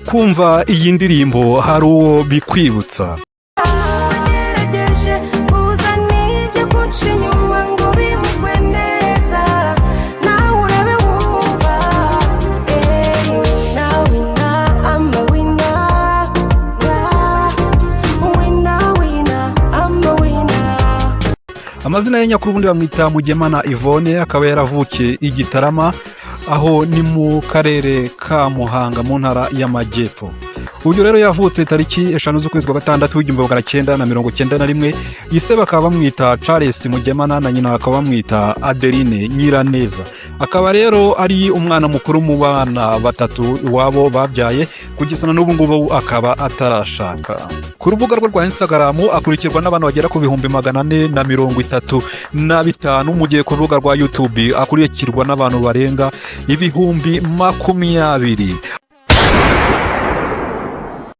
kumva iyi ndirimbo hari uwo bikwibutsa? Amazina ye nyakuri ubundi bamwita Mugemana Yvonne, akaba yaravukiye i Gitarama, aho ni mu karere ka Muhanga mu ntara y'Amajyepfo. Uyu rero yavutse tariki 5 z'ukwezi kwa gatandatu 1991. Ise bakaba bamwita Charles Mugemana na nyina bakaba bamwita Adeline Nyiraneza. Akaba rero ari umwana mukuru mu bana batatu iwabo babyaye, kugisana n'ubu ngubu akaba atarashaka. Ku rubuga rwe rwa Instagram akurikirwa n'abantu bagera ku 435, mu gihe ku rubuga rwa YouTube akurikirwa n'abantu barenga 20,000.